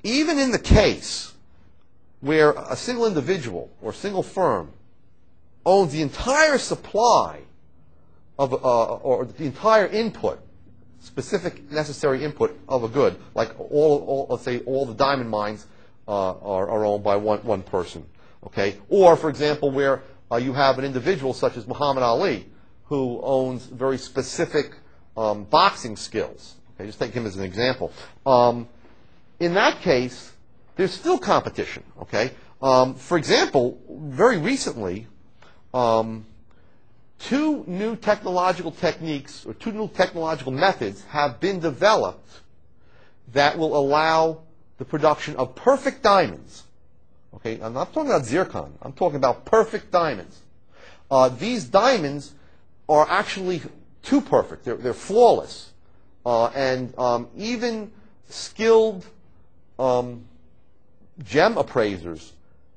even in the case where a single individual or single firm owns the entire supply of, or the entire input, specific necessary input of a good, like let's say all the diamond mines are owned by one person, okay? Or, for example, where you have an individual such as Muhammad Ali, who owns very specific boxing skills. Okay, just take him as an example. In that case, there's still competition. Okay, for example, very recently, two new technological techniques or two new technological methods have been developed that will allow the production of perfect diamonds. Okay, I'm not talking about zircon. I'm talking about perfect diamonds. These diamonds are actually too perfect. They're flawless. And even skilled gem appraisers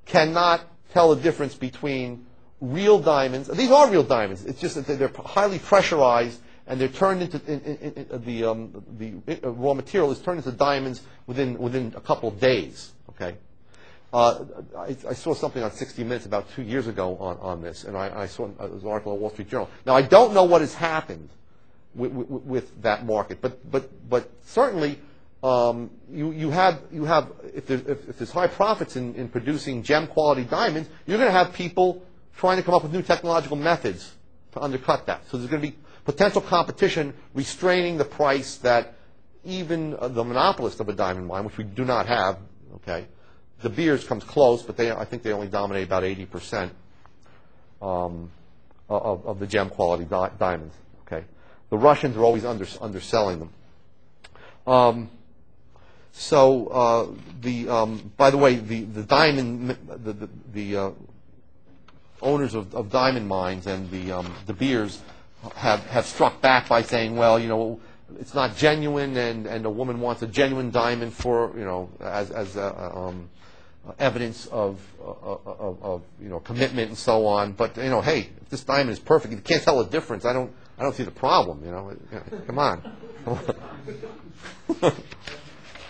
cannot tell the difference between real diamonds. These are real diamonds. It's just that they're highly pressurized, and they're turned into the raw material is turned into diamonds within a couple of days. Okay. I saw something on 60 Minutes about 2 years ago on this, and I saw an article in the Wall Street Journal. Now, I don't know what has happened with that market, but certainly you have if there's high profits in producing gem quality diamonds, you're going to have people trying to come up with new technological methods to undercut that. So there's going to be potential competition restraining the price that even the monopolist of a diamond mine, which we do not have, okay. De Beers comes close, but I think they only dominate about 80% of the gem quality diamonds. Okay, the Russians are always underselling them. By the way, the diamond the owners of diamond mines and the De Beers have struck back by saying, well, you know, it's not genuine, and a woman wants a genuine diamond for, you know, as evidence of you know, commitment and so on. But, you know, hey, if this diamond is perfect, you can't tell the difference. I don't see the problem. You know, come on,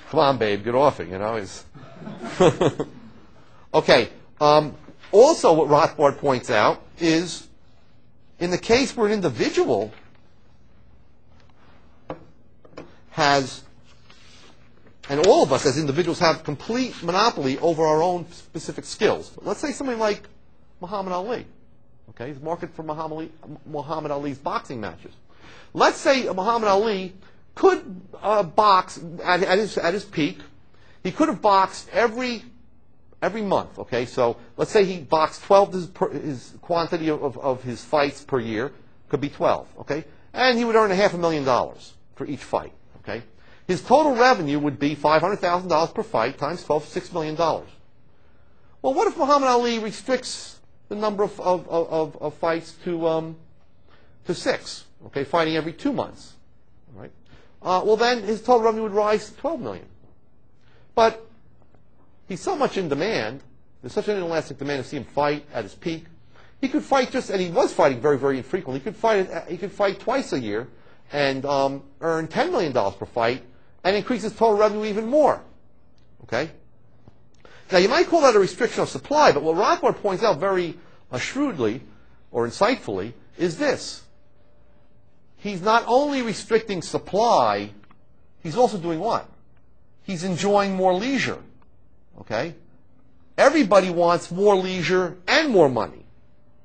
come on, babe, get off it. You know, okay. Also, what Rothbard points out is, in the case where an individual has, and all of us as individuals have complete monopoly over our own specific skills. Let's say somebody like Muhammad Ali. Okay, he's marketed for Muhammad Ali's boxing matches. Let's say Muhammad Ali could box at his peak. He could have boxed every month. Okay, so let's say he boxed 12. His quantity of his fights per year could be 12. Okay, and he would earn $500,000 for each fight. Okay. His total revenue would be $500,000 per fight times 12, $6 million. Well, what if Muhammad Ali restricts the number of fights to 6? Okay, fighting every 2 months. All right. Well, then his total revenue would rise to $12 million. But he's so much in demand. There's such an inelastic demand to see him fight at his peak. He could fight and he was fighting very, very infrequently. He could fight twice a year and earn $10 million per fight, and increase his total revenue even more. Okay? Now, you might call that a restriction of supply, but what Rothbard points out very shrewdly or insightfully is this. He's not only restricting supply, he's also doing what? He's enjoying more leisure. Okay? Everybody wants more leisure and more money.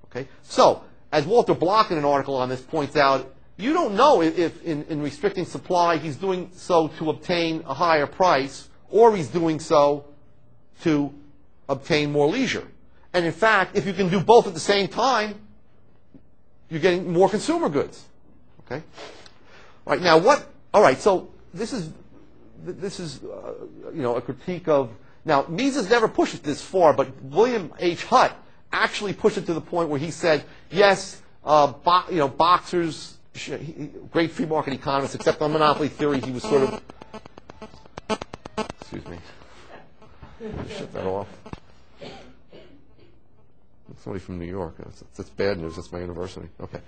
Okay? So, as Walter Block in an article on this points out, you don't know if in restricting supply he's doing so to obtain a higher price, or he's doing so to obtain more leisure. And in fact, if you can do both at the same time, you're getting more consumer goods. Okay. All right. Now what? All right. So this is you know, a critique of. Now Mises never pushed it this far, but William H. Hutt actually pushed it to the point where he said, yes, you know, boxers. Great free market economist, except on monopoly theory, he was sort of. Excuse me. Shut that off. Somebody from New York. That's bad news. That's my university. Okay.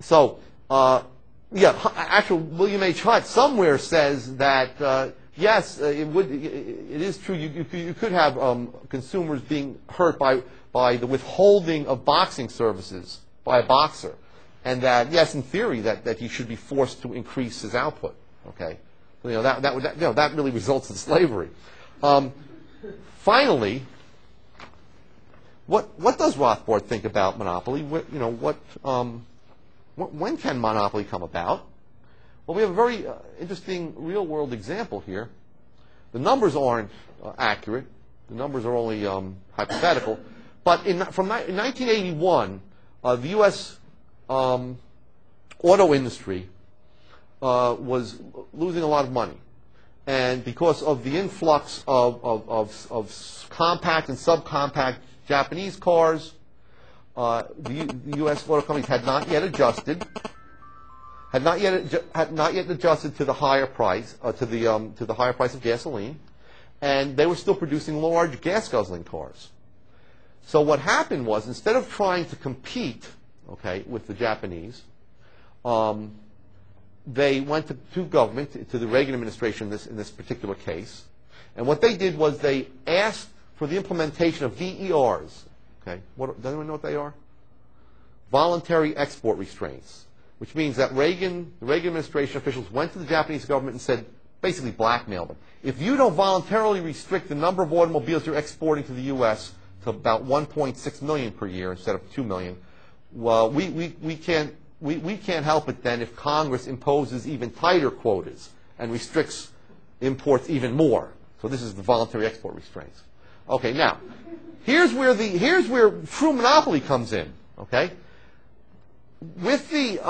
So Yeah, actually, William H. Hunt somewhere says that yes, it is true. You could have consumers being hurt by the withholding of boxing services by a boxer, and that yes, in theory, that he should be forced to increase his output. Okay, so, that really results in slavery. Finally, what does Rothbard think about monopoly? When can monopoly come about? Well, we have a very interesting real-world example here. The numbers aren't accurate. The numbers are only hypothetical. But in 1981, the U.S. Auto industry was losing a lot of money. And because of the influx of compact and subcompact Japanese cars, the U.S. auto companies had not yet adjusted to the higher price to the higher price of gasoline, and they were still producing large gas guzzling cars. So what happened was, instead of trying to compete, with the Japanese, they went to government, to the Reagan administration in this particular case, and what they did was they asked for the implementation of VERs. Okay, does anyone know what they are? Voluntary export restraints, which means that the Reagan administration officials went to the Japanese government and said, basically blackmailed them. If you don't voluntarily restrict the number of automobiles you're exporting to the U.S. to about 1.6 million per year instead of 2 million, well, we can't help it then if Congress imposes even tighter quotas and restricts imports even more. So this is the voluntary export restraints. Okay, now, here's where true monopoly comes in. Okay, with the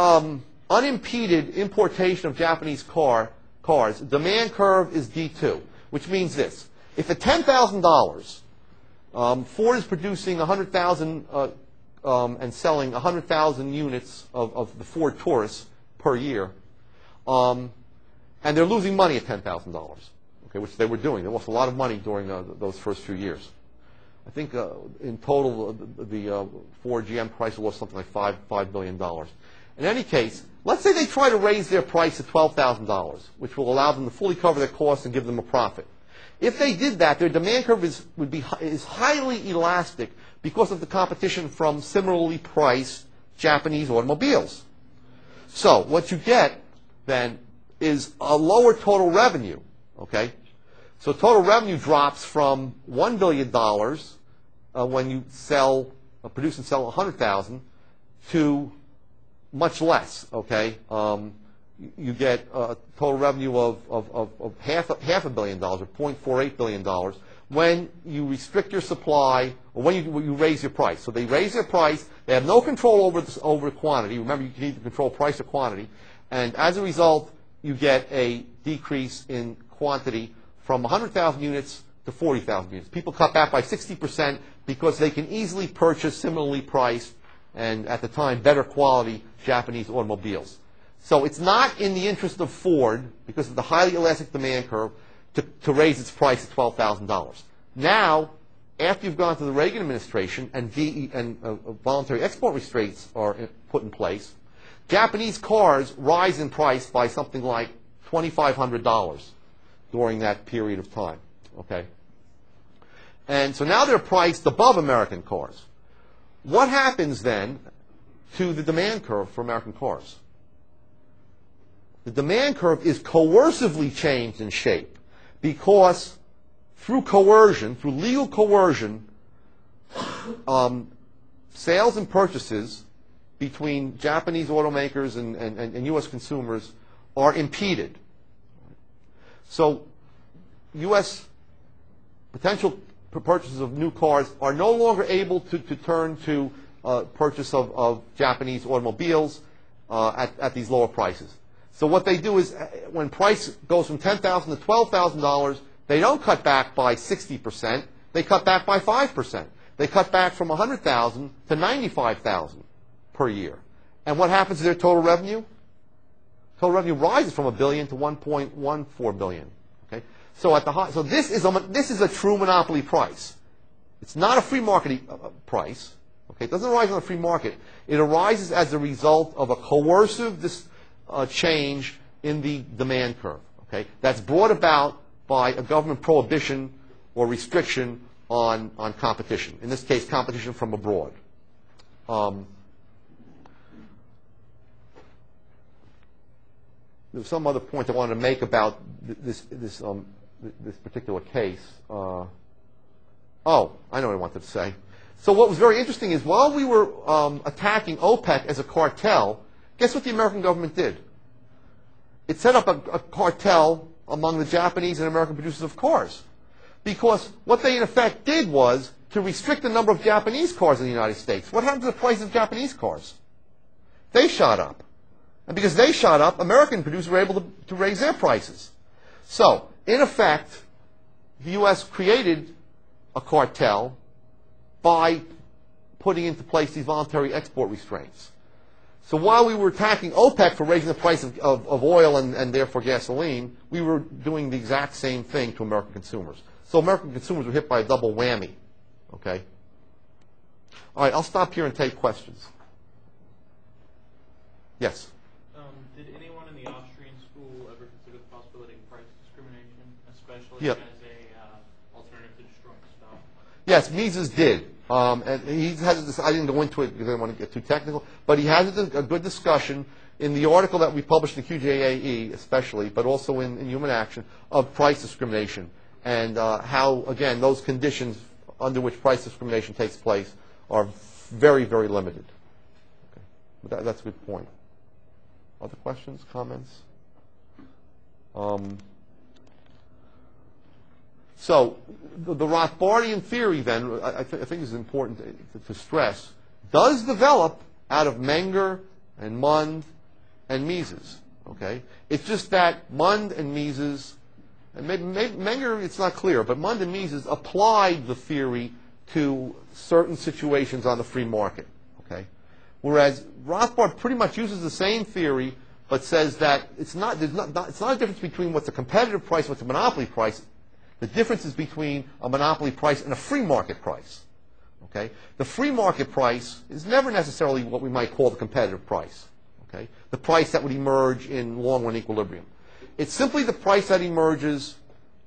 unimpeded importation of Japanese cars, demand curve is D2, which means this: if at $10,000, Ford is producing 100,000 and selling 100,000 units of the Ford Taurus per year, and they're losing money at $10,000. Okay, which they were doing. They lost a lot of money during those first few years. I think in total, the Ford GM price lost something like $5 billion. In any case, let's say they try to raise their price to $12,000, which will allow them to fully cover their costs and give them a profit. If they did that, their demand curve is highly elastic because of the competition from similarly priced Japanese automobiles. So what you get then is a lower total revenue. Okay, so total revenue drops from $1 billion when you produce and sell 100,000 to much less. Okay, you get a total revenue of half $500 million or $0.48 billion when you restrict your supply or when you raise your price. So they raise their price. They have no control over quantity. Remember, you need to control price or quantity, and as a result, you get a decrease in quantity from 100,000 units to 40,000 units. People cut back by 60% because they can easily purchase similarly priced and, at the time, better quality Japanese automobiles. So it's not in the interest of Ford, because of the highly elastic demand curve, to raise its price to $12,000. Now, after you've gone to the Reagan administration and voluntary export restraints are put in place, Japanese cars rise in price by something like $2,500 during that period of time. Okay, and so now they're priced above American cars. What happens then to the demand curve for American cars? The demand curve is coercively changed in shape because through coercion, through legal coercion, sales and purchases between Japanese automakers and U.S. consumers are impeded. So U.S. potential purchases of new cars are no longer able to turn to purchase of Japanese automobiles at these lower prices. So what they do is, when price goes from $10,000 to $12,000, they don't cut back by 60%. They cut back by 5%. They cut back from 100,000 to 95,000 per year. And what happens to their total revenue? Total revenue rises from $1 billion to $1.14 billion. Okay, so this is a true monopoly price. It's not a free market price. Okay, it doesn't arise on the free market. It arises as a result of a coercive change in the demand curve. Okay? That's brought about by a government prohibition or restriction on competition. In this case, competition from abroad. There's some other point I wanted to make about this particular case. Oh, I know what I wanted to say. So what was very interesting is while we were attacking OPEC as a cartel, guess what the American government did? It set up a cartel among the Japanese and American producers of cars. Because what they in effect did was to restrict the number of Japanese cars in the United States. What happened to the price of Japanese cars? They shot up. And because they shot up, American producers were able to raise their prices. So, in effect, the U.S. created a cartel by putting into place these voluntary export restraints. So while we were attacking OPEC for raising the price of oil and therefore gasoline, we were doing the exact same thing to American consumers. So American consumers were hit by a double whammy. Okay? All right, I'll stop here and take questions. Yes? Did anyone in the Austrian school ever consider the possibility of price discrimination, especially as a alternative to destroying stock? Yes, Mises did. And he has this, I didn't go into it because I didn't want to get too technical, but he has a good discussion in the article that we published in QJAE especially, but also in Human Action, of price discrimination and how, again, those conditions under which price discrimination takes place are very, very limited. Okay. But that's a good point. Other questions, comments? So the Rothbardian theory, then, I think is important to stress, does develop out of Menger and Mund and Mises. Okay, it's just that Mund and Mises, and maybe Menger, it's not clear, but Mund and Mises applied the theory to certain situations on the free market. Okay, whereas Rothbard pretty much uses the same theory, but says that it's not a difference between what's a competitive price and what's a monopoly price. The difference is between a monopoly price and a free market price. Okay? The free market price is never necessarily what we might call the competitive price. Okay? The price that would emerge in long-run equilibrium. It's simply the price that emerges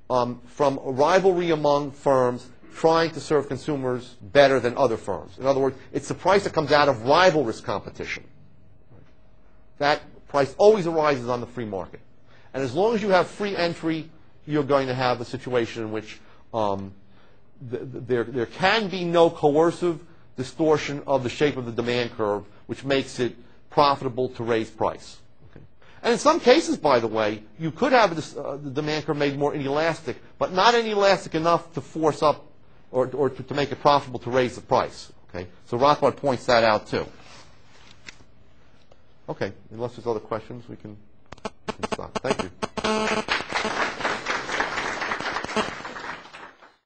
from a rivalry among firms trying to serve consumers better than other firms. In other words, it's the price that comes out of rivalrous competition. That price always arises on the free market. And as long as you have free entry, you're going to have a situation in which there can be no coercive distortion of the shape of the demand curve, which makes it profitable to raise price. Okay. And in some cases, by the way, you could have the demand curve made more inelastic, but not inelastic enough to force up or to make it profitable to raise the price. Okay. So Rothbard points that out too. Okay. Unless there's other questions, we can stop. Thank you.